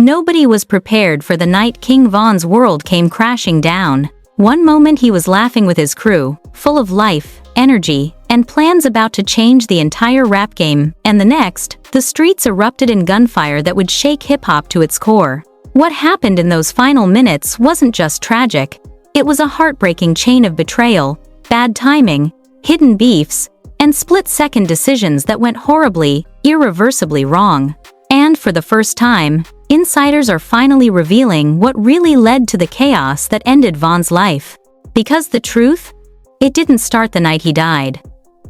Nobody was prepared for the night King Von's world came crashing down. One moment he was laughing with his crew, full of life, energy, and plans about to change the entire rap game, and the next, the streets erupted in gunfire that would shake hip-hop to its core. What happened in those final minutes wasn't just tragic. It was a heartbreaking chain of betrayal, bad timing, hidden beefs, and split-second decisions that went horribly, irreversibly wrong. And for the first time, insiders are finally revealing what really led to the chaos that ended Von's life. Because the truth? It didn't start the night he died.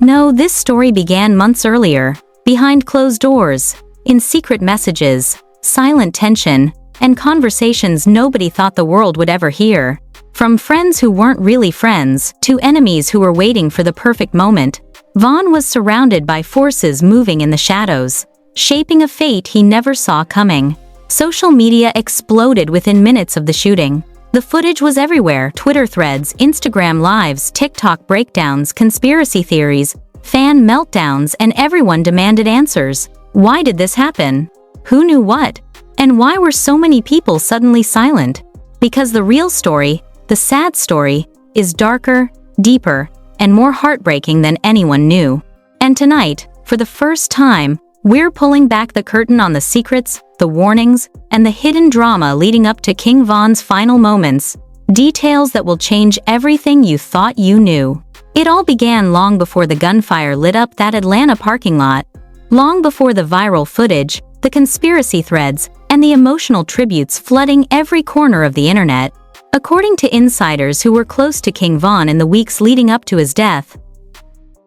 No, this story began months earlier, behind closed doors, in secret messages, silent tension, and conversations nobody thought the world would ever hear. From friends who weren't really friends, to enemies who were waiting for the perfect moment, Von was surrounded by forces moving in the shadows, shaping a fate he never saw coming. Social media exploded within minutes of the shooting. The footage was everywhere: Twitter threads, Instagram lives, TikTok breakdowns, conspiracy theories, fan meltdowns, and everyone demanded answers. Why did this happen? Who knew what? And why were so many people suddenly silent? Because the real story, the sad story, is darker, deeper, and more heartbreaking than anyone knew. And tonight, for the first time, we're pulling back the curtain on the secrets, the warnings, and the hidden drama leading up to King Von's final moments. Details that will change everything you thought you knew. It all began long before the gunfire lit up that Atlanta parking lot. Long before the viral footage, the conspiracy threads, and the emotional tributes flooding every corner of the internet. According to insiders who were close to King Von in the weeks leading up to his death,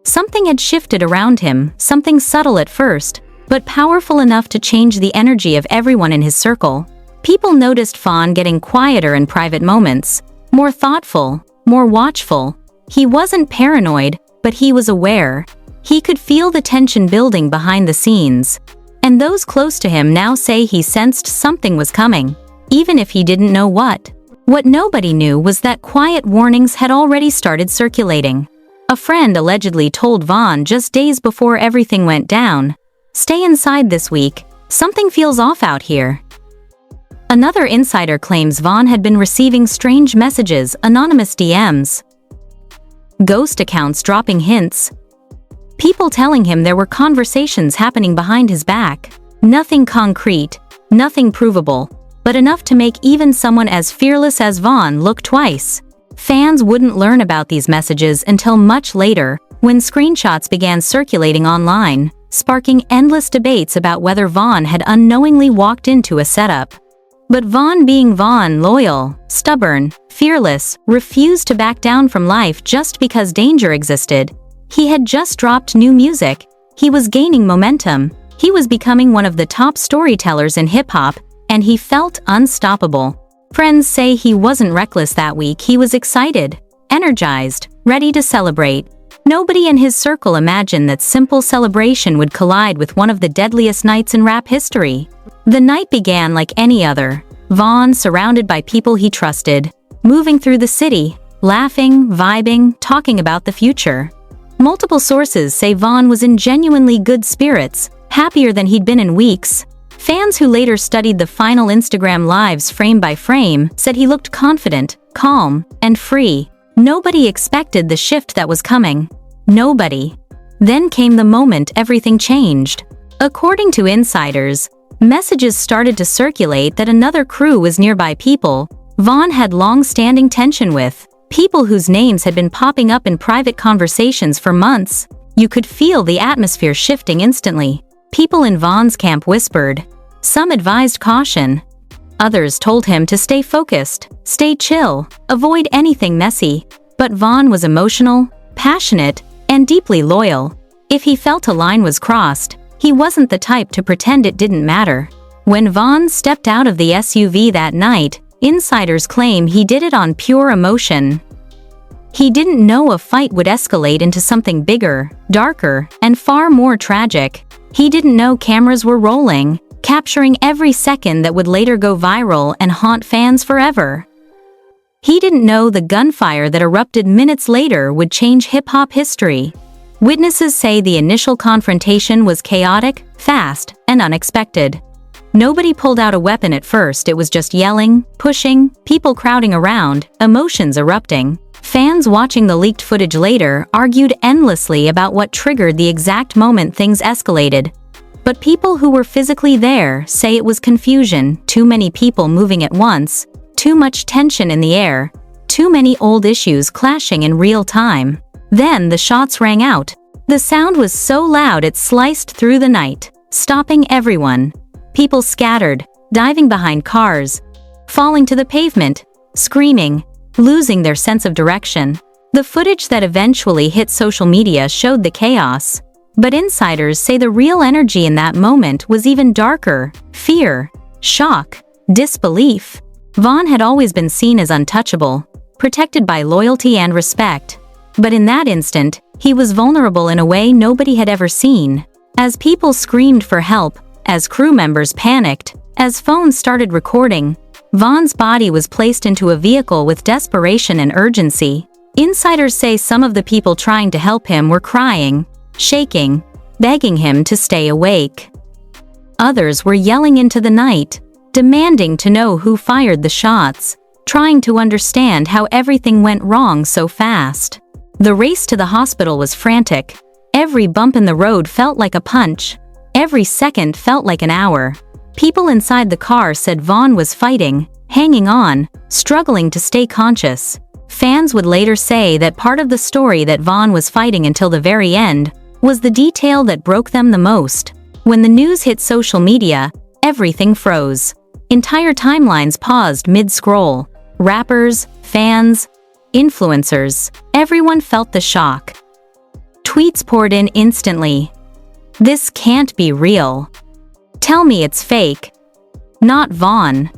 something had shifted around him, something subtle at first, but powerful enough to change the energy of everyone in his circle. People noticed Von getting quieter in private moments, more thoughtful, more watchful. He wasn't paranoid, but he was aware. He could feel the tension building behind the scenes. And those close to him now say he sensed something was coming, even if he didn't know what. What nobody knew was that quiet warnings had already started circulating. A friend allegedly told Von just days before everything went down, "Stay inside this week, something feels off out here." Another insider claims Von had been receiving strange messages, anonymous DMs, ghost accounts dropping hints, people telling him there were conversations happening behind his back. Nothing concrete, nothing provable, but enough to make even someone as fearless as Von look twice. Fans wouldn't learn about these messages until much later, when screenshots began circulating online, sparking endless debates about whether Von had unknowingly walked into a setup. But Von, being Von, loyal, stubborn, fearless, refused to back down from life just because danger existed. He had just dropped new music. He was gaining momentum. He was becoming one of the top storytellers in hip-hop, and he felt unstoppable. Friends say he wasn't reckless that week. He was excited, energized, ready to celebrate. Nobody in his circle imagined that simple celebration would collide with one of the deadliest nights in rap history. The night began like any other. Von, surrounded by people he trusted, moving through the city, laughing, vibing, talking about the future. Multiple sources say Von was in genuinely good spirits, happier than he'd been in weeks. Fans who later studied the final Instagram lives frame by frame said he looked confident, calm, and free. Nobody expected the shift that was coming. Nobody. Then came the moment everything changed. According to insiders, messages started to circulate that another crew was nearby, people Von had long-standing tension with, people whose names had been popping up in private conversations for months. You could feel the atmosphere shifting instantly. People in Von's camp whispered. Some advised caution. Others told him to stay focused, stay chill, avoid anything messy. But Von was emotional, passionate, and deeply loyal. If he felt a line was crossed, he wasn't the type to pretend it didn't matter. When Von stepped out of the SUV that night, insiders claim he did it on pure emotion. He didn't know a fight would escalate into something bigger, darker, and far more tragic. He didn't know cameras were rolling, capturing every second that would later go viral and haunt fans forever. He didn't know the gunfire that erupted minutes later would change hip-hop history. Witnesses say the initial confrontation was chaotic, fast, and unexpected. Nobody pulled out a weapon at first, it was just yelling, pushing, people crowding around, emotions erupting. Fans watching the leaked footage later argued endlessly about what triggered the exact moment things escalated. But people who were physically there say it was confusion, too many people moving at once, too much tension in the air, too many old issues clashing in real time. Then the shots rang out. The sound was so loud it sliced through the night, stopping everyone. People scattered, diving behind cars, falling to the pavement, screaming, losing their sense of direction. The footage that eventually hit social media showed the chaos, but insiders say the real energy in that moment was even darker: fear, shock, disbelief. Vaughn had always been seen as untouchable, protected by loyalty and respect. But in that instant, he was vulnerable in a way nobody had ever seen. As people screamed for help, as crew members panicked, as phones started recording, Vaughn's body was placed into a vehicle with desperation and urgency. Insiders say some of the people trying to help him were crying, shaking, begging him to stay awake. Others were yelling into the night, demanding to know who fired the shots, trying to understand how everything went wrong so fast. The race to the hospital was frantic. Every bump in the road felt like a punch. Every second felt like an hour. People inside the car said Vaughn was fighting, hanging on, struggling to stay conscious. Fans would later say that part of the story that Vaughn was fighting until the very end was the detail that broke them the most. When the news hit social media, everything froze. Entire timelines paused mid-scroll. Rappers, fans, influencers, everyone felt the shock. Tweets poured in instantly. "This can't be real. Tell me it's fake. Not Vaughn."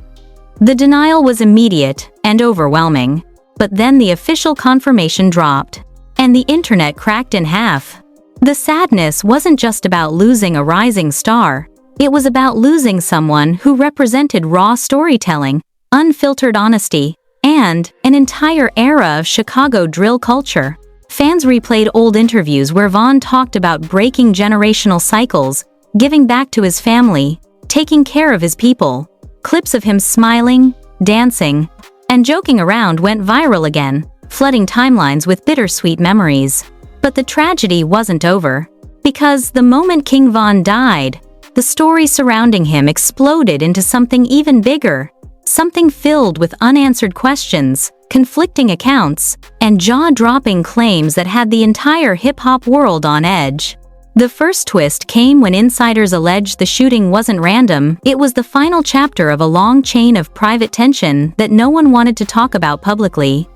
The denial was immediate and overwhelming, but then the official confirmation dropped, and the internet cracked in half. The sadness wasn't just about losing a rising star, it was about losing someone who represented raw storytelling, unfiltered honesty, and an entire era of Chicago drill culture. Fans replayed old interviews where Vaughn talked about breaking generational cycles, giving back to his family, taking care of his people. Clips of him smiling, dancing, and joking around went viral again, flooding timelines with bittersweet memories. But the tragedy wasn't over, because the moment King Von died, the story surrounding him exploded into something even bigger, something filled with unanswered questions, conflicting accounts, and jaw-dropping claims that had the entire hip-hop world on edge. The first twist came when insiders alleged the shooting wasn't random, it was the final chapter of a long chain of private tension that no one wanted to talk about publicly.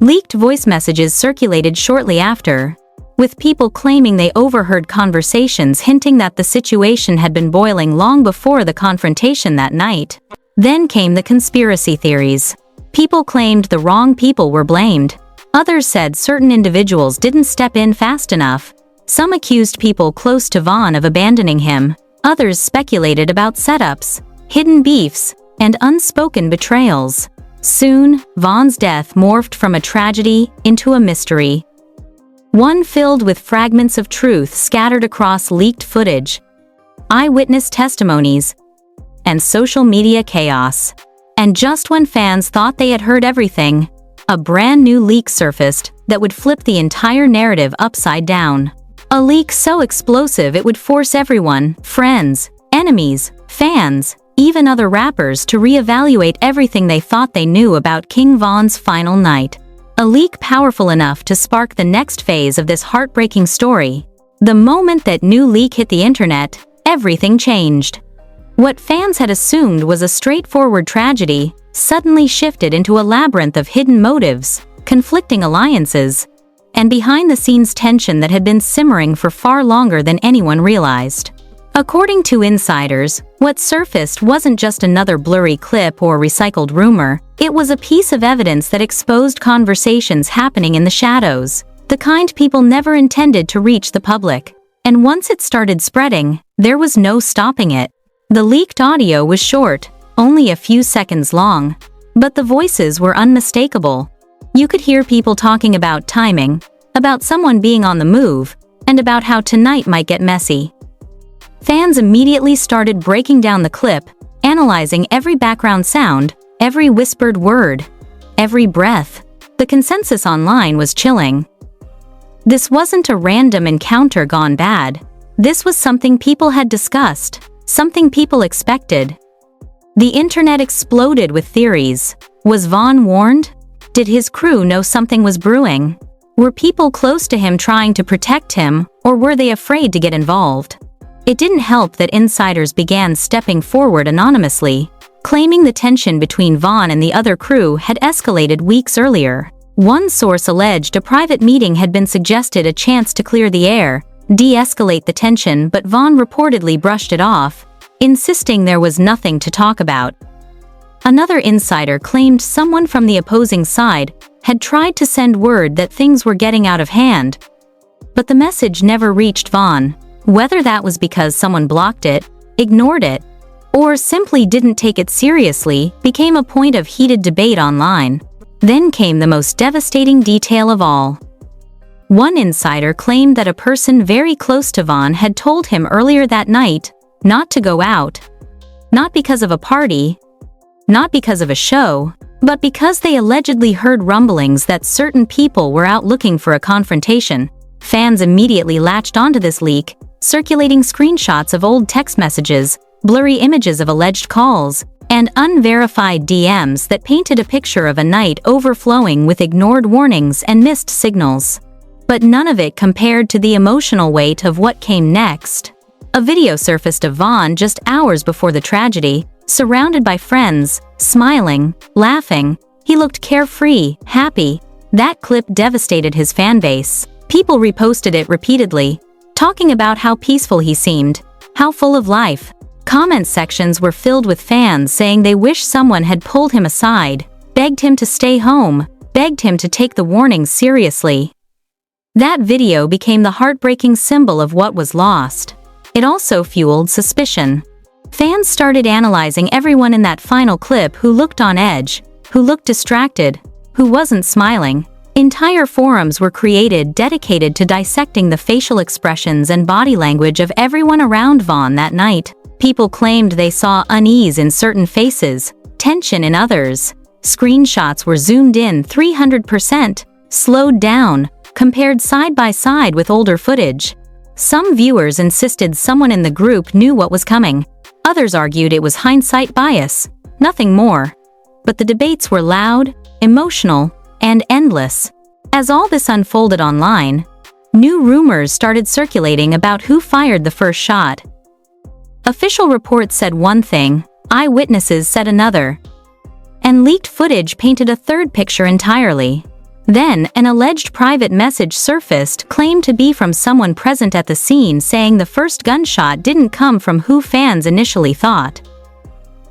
Leaked voice messages circulated shortly after, with people claiming they overheard conversations hinting that the situation had been boiling long before the confrontation that night. Then came the conspiracy theories. People claimed the wrong people were blamed. Others said certain individuals didn't step in fast enough. Some accused people close to Vaughn of abandoning him. Others speculated about setups, hidden beefs, and unspoken betrayals. Soon, Vaughn's death morphed from a tragedy into a mystery. One filled with fragments of truth scattered across leaked footage, eyewitness testimonies, and social media chaos. And just when fans thought they had heard everything, a brand new leak surfaced that would flip the entire narrative upside down. A leak so explosive it would force everyone, friends, enemies, fans, even other rappers, to reevaluate everything they thought they knew about King Von's final night. A leak powerful enough to spark the next phase of this heartbreaking story. The moment that new leak hit the internet, everything changed. What fans had assumed was a straightforward tragedy suddenly shifted into a labyrinth of hidden motives, conflicting alliances, and behind-the-scenes tension that had been simmering for far longer than anyone realized. According to insiders, what surfaced wasn't just another blurry clip or recycled rumor, it was a piece of evidence that exposed conversations happening in the shadows, the kind people never intended to reach the public. And once it started spreading, there was no stopping it. The leaked audio was short, only a few seconds long, but the voices were unmistakable. You could hear people talking about timing, about someone being on the move, and about how tonight might get messy. Fans immediately started breaking down the clip, analyzing every background sound, every whispered word, every breath. The consensus online was chilling. This wasn't a random encounter gone bad. This was something people had discussed, something people expected. The internet exploded with theories. Was Vaughn warned? Did his crew know something was brewing? Were people close to him trying to protect him, or were they afraid to get involved? It didn't help that insiders began stepping forward anonymously, claiming the tension between Vaughn and the other crew had escalated weeks earlier. One source alleged a private meeting had been suggested, a chance to clear the air, de-escalate the tension, but Vaughn reportedly brushed it off, insisting there was nothing to talk about. Another insider claimed someone from the opposing side had tried to send word that things were getting out of hand, but the message never reached Vaughn. Whether that was because someone blocked it, ignored it, or simply didn't take it seriously became a point of heated debate online. Then came the most devastating detail of all. One insider claimed that a person very close to Vaughn had told him earlier that night not to go out. Not because of a party, not because of a show, but because they allegedly heard rumblings that certain people were out looking for a confrontation. Fans immediately latched onto this leak, circulating screenshots of old text messages, blurry images of alleged calls, and unverified DMs that painted a picture of a night overflowing with ignored warnings and missed signals. But none of it compared to the emotional weight of what came next. A video surfaced of Vaughn just hours before the tragedy, surrounded by friends, smiling, laughing. He looked carefree, happy. That clip devastated his fanbase. People reposted it repeatedly, talking about how peaceful he seemed, how full of life. Comment sections were filled with fans saying they wish someone had pulled him aside, begged him to stay home, begged him to take the warnings seriously. That video became the heartbreaking symbol of what was lost. It also fueled suspicion. Fans started analyzing everyone in that final clip: who looked on edge, who looked distracted, who wasn't smiling. Entire forums were created dedicated to dissecting the facial expressions and body language of everyone around Vaughn that night. People claimed they saw unease in certain faces, tension in others. Screenshots were zoomed in 300%, slowed down, compared side by side with older footage. Some viewers insisted someone in the group knew what was coming. Others argued it was hindsight bias, nothing more. But the debates were loud, emotional, and endless. As all this unfolded online, new rumors started circulating about who fired the first shot. Official reports said one thing, eyewitnesses said another, and leaked footage painted a third picture entirely. Then, an alleged private message surfaced claimed to be from someone present at the scene, saying the first gunshot didn't come from who fans initially thought.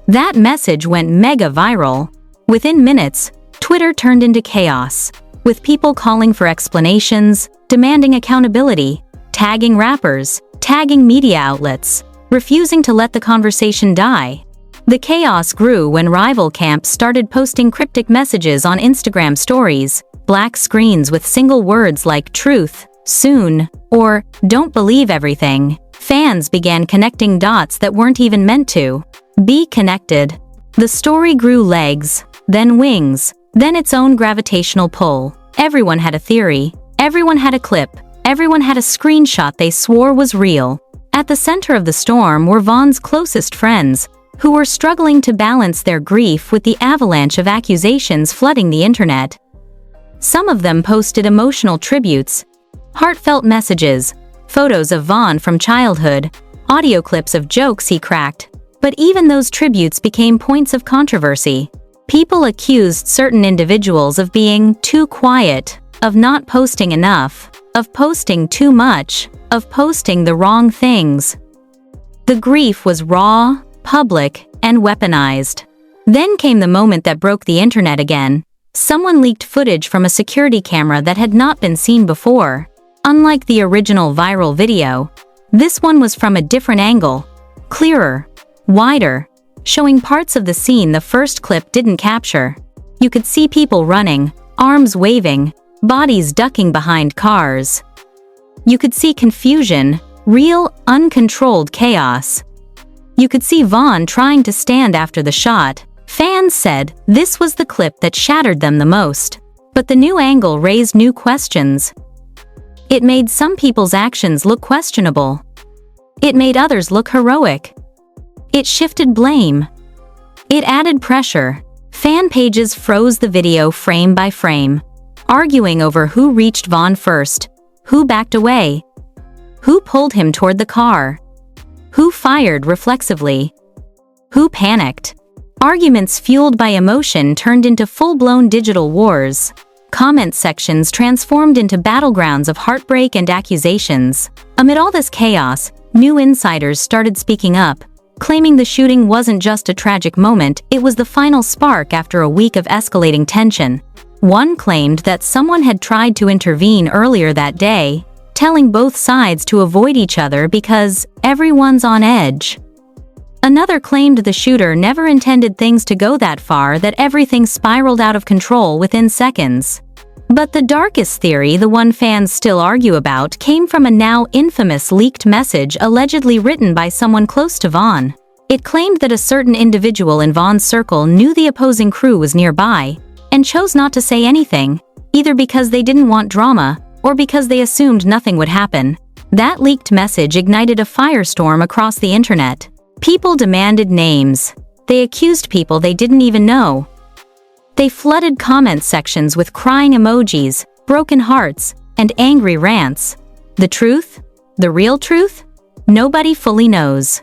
That message went mega viral. Within minutes, Twitter turned into chaos, with people calling for explanations, demanding accountability, tagging rappers, tagging media outlets, refusing to let the conversation die. The chaos grew when rival camps started posting cryptic messages on Instagram stories, black screens with single words like "truth," "soon," or "don't believe everything." Fans began connecting dots that weren't even meant to be connected. The story grew legs, then wings, then its own gravitational pull. Everyone had a theory, everyone had a clip, everyone had a screenshot they swore was real. At the center of the storm were Vaughn's closest friends, who were struggling to balance their grief with the avalanche of accusations flooding the internet. Some of them posted emotional tributes, heartfelt messages, photos of Vaughn from childhood, audio clips of jokes he cracked, but even those tributes became points of controversy. People accused certain individuals of being too quiet, of not posting enough, of posting too much, of posting the wrong things. The grief was raw, public, and weaponized. Then came the moment that broke the internet again. Someone leaked footage from a security camera that had not been seen before. Unlike the original viral video, this one was from a different angle, clearer, wider, showing parts of the scene the first clip didn't capture. You could see people running, arms waving, bodies ducking behind cars. You could see confusion, Real, uncontrolled chaos. You could see Vaughn trying to stand after the shot. Fans said this was the clip that shattered them the most. But the new angle raised new questions. It made some people's actions look questionable. It made others look heroic. It shifted blame. It added pressure. Fan pages froze the video frame by frame, arguing over who reached Vaughn first, who backed away, who pulled him toward the car, who fired reflexively, who panicked. Arguments fueled by emotion turned into full-blown digital wars. Comment sections transformed into battlegrounds of heartbreak and accusations. Amid all this chaos, new insiders started speaking up, claiming the shooting wasn't just a tragic moment, it was the final spark after a week of escalating tension. One claimed that someone had tried to intervene earlier that day, telling both sides to avoid each other because everyone's on edge. Another claimed the shooter never intended things to go that far, that everything spiraled out of control within seconds. But the darkest theory, the one fans still argue about, came from a now infamous leaked message allegedly written by someone close to Vaughn. It claimed that a certain individual in Vaughn's circle knew the opposing crew was nearby and chose not to say anything, either because they didn't want drama or because they assumed nothing would happen. That leaked message ignited a firestorm across the internet. People demanded names. They accused people they didn't even know. They flooded comment sections with crying emojis, broken hearts, and angry rants. The truth? The real truth? Nobody fully knows.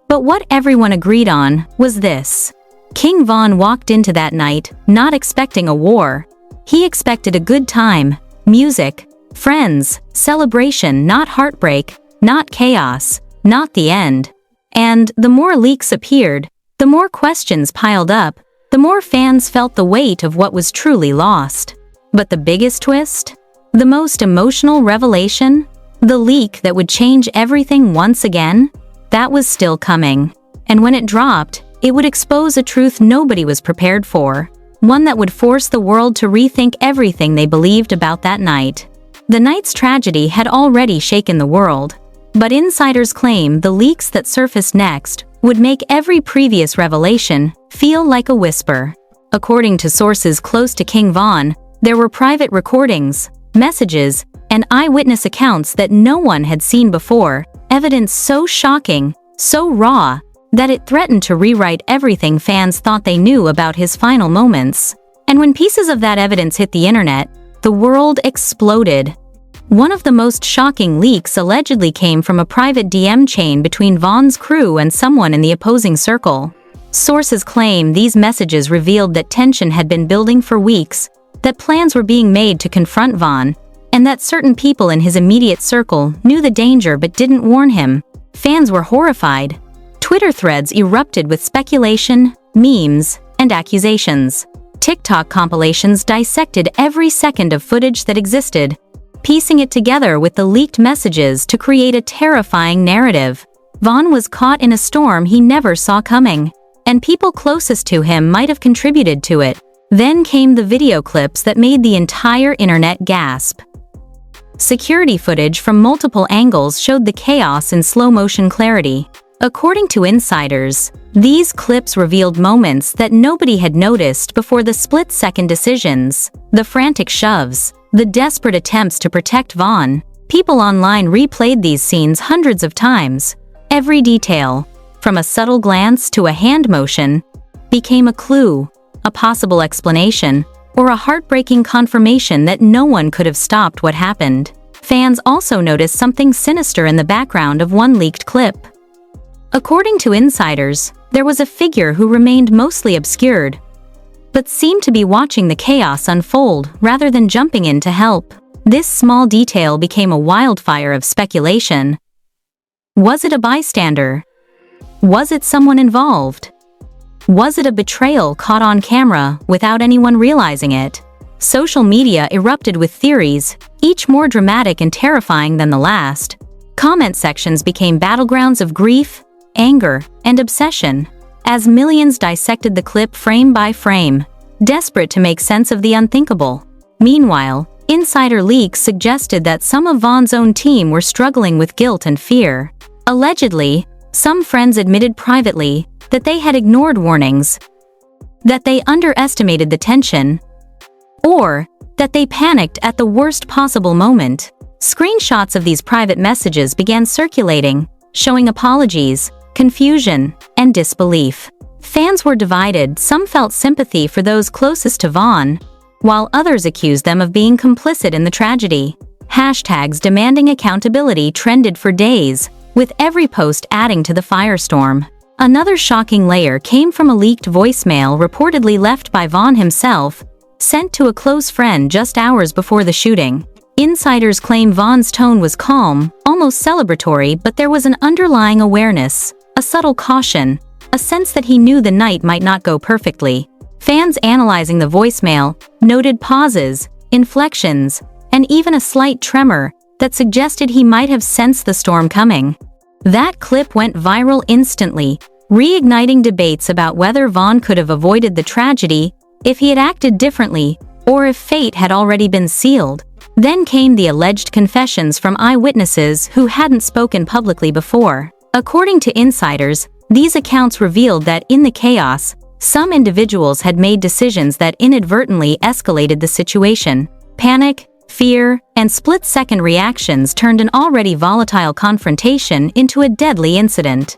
But what everyone agreed on was this. King Von walked into that night not expecting a war. He expected a good time, music, friends, celebration, not heartbreak, not chaos, not the end. And the more leaks appeared, the more questions piled up, the more fans felt the weight of what was truly lost. But the biggest twist? The most emotional revelation? The leak that would change everything once again? That was still coming. And when it dropped, it would expose a truth nobody was prepared for. One that would force the world to rethink everything they believed about that night. The night's tragedy had already shaken the world. But insiders claim the leaks that surfaced next would make every previous revelation feel like a whisper. According to sources close to King Von, there were private recordings, messages, and eyewitness accounts that no one had seen before, evidence so shocking, so raw, that it threatened to rewrite everything fans thought they knew about his final moments. And when pieces of that evidence hit the internet, the world exploded. One of the most shocking leaks allegedly came from a private DM chain between Vaughn's crew and someone in the opposing circle. Sources claim these messages revealed that tension had been building for weeks, that plans were being made to confront Vaughn, and that certain people in his immediate circle knew the danger but didn't warn him. Fans were horrified. Twitter threads erupted with speculation, memes, and accusations. TikTok compilations dissected every second of footage that existed, piecing it together with the leaked messages to create a terrifying narrative. Vaughn was caught in a storm he never saw coming, and people closest to him might have contributed to it. Then came the video clips that made the entire internet gasp. Security footage from multiple angles showed the chaos in slow-motion clarity. According to insiders, these clips revealed moments that nobody had noticed before: the split-second decisions, the frantic shoves, the desperate attempts to protect Vaughn. People online replayed these scenes hundreds of times. Every detail, from a subtle glance to a hand motion, became a clue, a possible explanation, or a heartbreaking confirmation that no one could have stopped what happened. Fans also noticed something sinister in the background of one leaked clip. According to insiders, there was a figure who remained mostly obscured, but seemed to be watching the chaos unfold rather than jumping in to help. This small detail became a wildfire of speculation. Was it a bystander? Was it someone involved? Was it a betrayal caught on camera without anyone realizing it? Social media erupted with theories, each more dramatic and terrifying than the last. Comment sections became battlegrounds of grief, anger, and obsession, as millions dissected the clip frame by frame, desperate to make sense of the unthinkable. Meanwhile, Insider leaks suggested that some of Von's own team were struggling with guilt and fear. Allegedly, some friends admitted privately that they had ignored warnings, that they underestimated the tension, or that they panicked at the worst possible moment. Screenshots of these private messages began circulating, showing apologies, confusion, and disbelief. Fans were divided. Some felt sympathy for those closest to Von, while others accused them of being complicit in the tragedy. Hashtags demanding accountability trended for days, with every post adding to the firestorm. Another shocking layer came from a leaked voicemail reportedly left by Von himself, sent to a close friend just hours before the shooting. Insiders claim Von's tone was calm, almost celebratory, but there was an underlying awareness, a subtle caution, a sense that he knew the night might not go perfectly. Fans analyzing the voicemail noted pauses, inflections, and even a slight tremor that suggested he might have sensed the storm coming. That clip went viral instantly, reigniting debates about whether Von could have avoided the tragedy if he had acted differently, or if fate had already been sealed. Then came the alleged confessions from eyewitnesses who hadn't spoken publicly before. According to insiders, these accounts revealed that in the chaos, some individuals had made decisions that inadvertently escalated the situation. Panic, fear, and split-second reactions turned an already volatile confrontation into a deadly incident.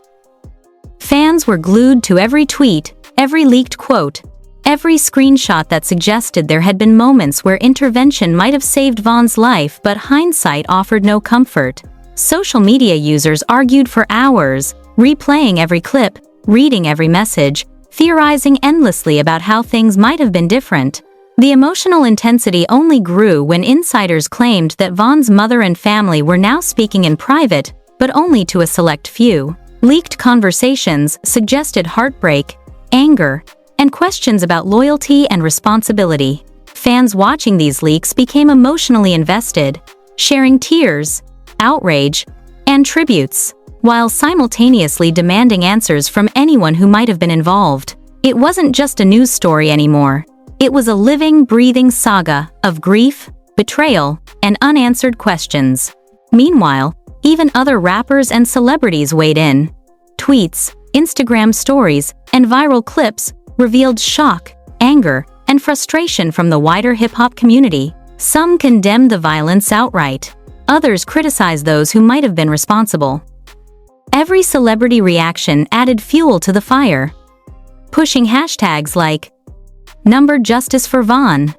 Fans were glued to every tweet, every leaked quote, every screenshot that suggested there had been moments where intervention might have saved Von's life, but hindsight offered no comfort. Social media users argued for hours, replaying every clip, reading every message, theorizing endlessly about how things might have been different. The emotional intensity only grew when insiders claimed that Von's mother and family were now speaking in private, but only to a select few. Leaked conversations suggested heartbreak, anger, and questions about loyalty and responsibility. Fans watching these leaks became emotionally invested, sharing tears, outrage, and tributes, while simultaneously demanding answers from anyone who might have been involved. It wasn't just a news story anymore. It was a living, breathing saga of grief, betrayal, and unanswered questions. Meanwhile, even other rappers and celebrities weighed in. Tweets, Instagram stories, and viral clips revealed shock, anger, and frustration from the wider hip-hop community. Some condemned the violence outright. Others criticized those who might have been responsible. Every celebrity reaction added fuel to the fire, pushing hashtags like #Justice for Von,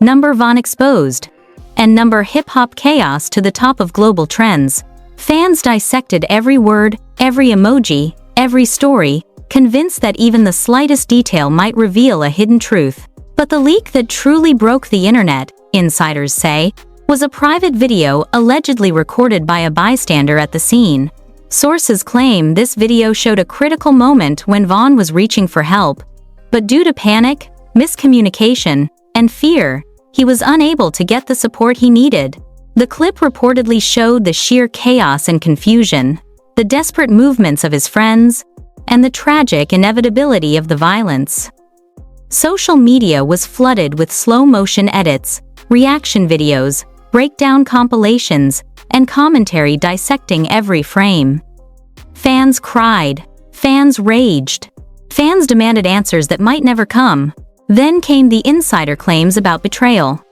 #Von Exposed, and #Hip Hop Chaos to the top of global trends. Fans dissected every word, every emoji, every story, convinced that even the slightest detail might reveal a hidden truth. But the leak that truly broke the internet, insiders say, was a private video allegedly recorded by a bystander at the scene. Sources claim this video showed a critical moment when Von was reaching for help, but due to panic, miscommunication, and fear, he was unable to get the support he needed. The clip reportedly showed the sheer chaos and confusion, the desperate movements of his friends, and the tragic inevitability of the violence. Social media was flooded with slow-motion edits, reaction videos, breakdown compilations, and commentary dissecting every frame. Fans cried. Fans raged. Fans demanded answers that might never come. Then came the insider claims about betrayal.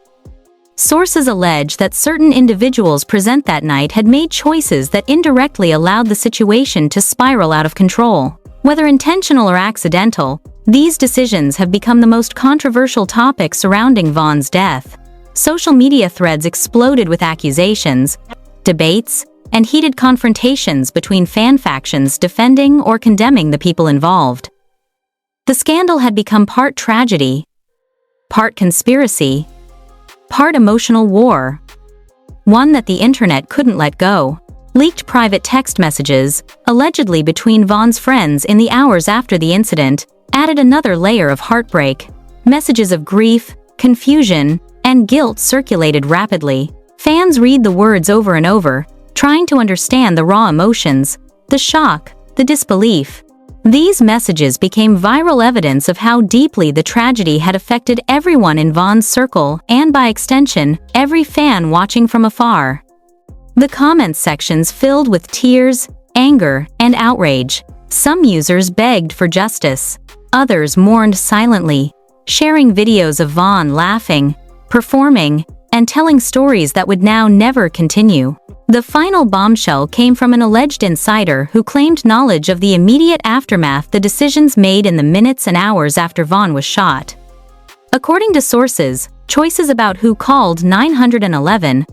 Sources allege that certain individuals present that night had made choices that indirectly allowed the situation to spiral out of control. Whether intentional or accidental, these decisions have become the most controversial topic surrounding Von's death. Social media threads exploded with accusations, debates, and heated confrontations between fan factions defending or condemning the people involved. The scandal had become part tragedy, part conspiracy, part emotional war, one that the internet couldn't let go. Leaked private text messages, allegedly between Von's friends in the hours after the incident, added another layer of heartbreak. Messages of grief, confusion, and guilt circulated rapidly. Fans read the words over and over, trying to understand the raw emotions, the shock, the disbelief. These messages became viral evidence of how deeply the tragedy had affected everyone in Vaughn's circle and, by extension, every fan watching from afar. The comments sections filled with tears, anger, and outrage. Some users begged for justice. Others mourned silently, sharing videos of Vaughn laughing, performing, and telling stories that would now never continue. The final bombshell came from an alleged insider who claimed knowledge of the immediate aftermath, the decisions made in the minutes and hours after Vaughn was shot. According to sources, choices about who called 911,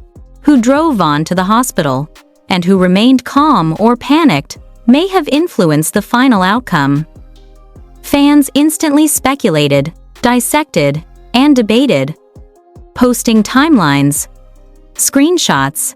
who drove Vaughn to the hospital, and who remained calm or panicked may have influenced the final outcome. Fans instantly speculated, dissected, and debated, posting timelines, screenshots,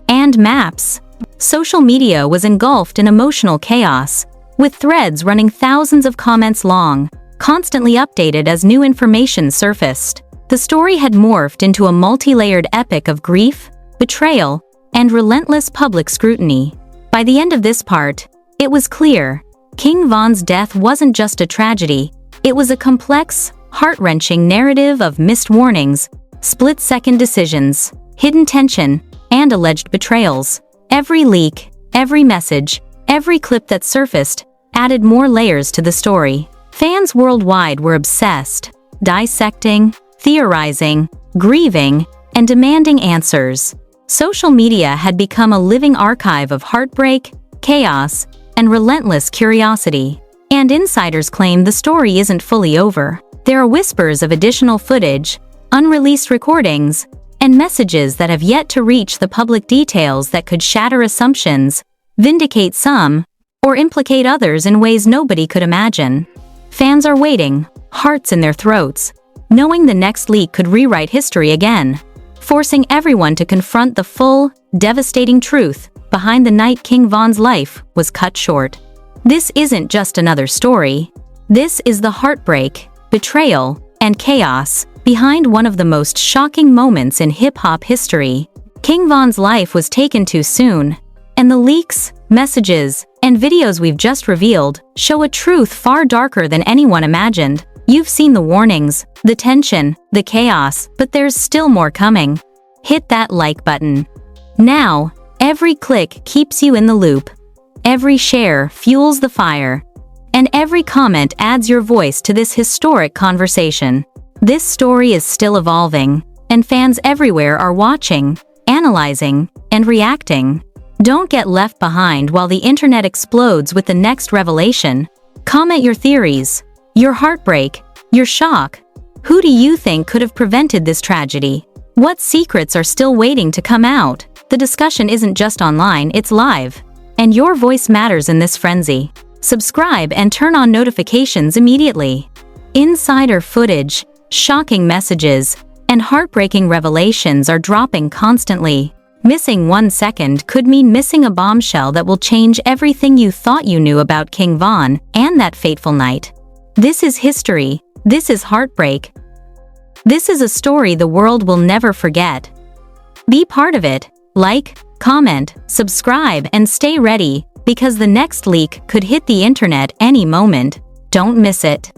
and maps. Social media was engulfed in emotional chaos, with threads running thousands of comments long, constantly updated as new information surfaced. The story had morphed into a multi-layered epic of grief, betrayal, and relentless public scrutiny. By the end of this part, it was clear, King Vaughn's death wasn't just a tragedy, it was a complex, heart-wrenching narrative of missed warnings, split-second decisions, hidden tension, and alleged betrayals. Every leak, every message, every clip that surfaced added more layers to the story. Fans worldwide were obsessed, dissecting, theorizing, grieving, and demanding answers. Social media had become a living archive of heartbreak, chaos, and relentless curiosity. And insiders claim the story isn't fully over. There are whispers of additional footage, unreleased recordings, and messages that have yet to reach the public, details that could shatter assumptions, vindicate some, or implicate others in ways nobody could imagine. Fans are waiting, hearts in their throats, knowing the next leak could rewrite history again, forcing everyone to confront the full, devastating truth behind the night King Vaughn's life was cut short. This isn't just another story. This is the heartbreak, betrayal, and chaos behind one of the most shocking moments in hip-hop history. King Vaughn's life was taken too soon, and the leaks, messages, and videos we've just revealed show a truth far darker than anyone imagined. You've seen the warnings, the tension, the chaos, but there's still more coming. Hit that like button. Now, every click keeps you in the loop. Every share fuels the fire. And every comment adds your voice to this historic conversation. This story is still evolving, and fans everywhere are watching, analyzing, and reacting. Don't get left behind while the internet explodes with the next revelation. Comment your theories, your heartbreak, your shock. Who do you think could have prevented this tragedy? What secrets are still waiting to come out? The discussion isn't just online, it's live. And your voice matters in this frenzy. Subscribe and turn on notifications immediately. Insider footage, shocking messages, and heartbreaking revelations are dropping constantly. Missing 1 second could mean missing a bombshell that will change everything you thought you knew about King Vaughn and that fateful night. This is history. This is heartbreak. This is a story the world will never forget. Be part of it. Like, comment, subscribe, and stay ready, because the next leak could hit the internet any moment. Don't miss it.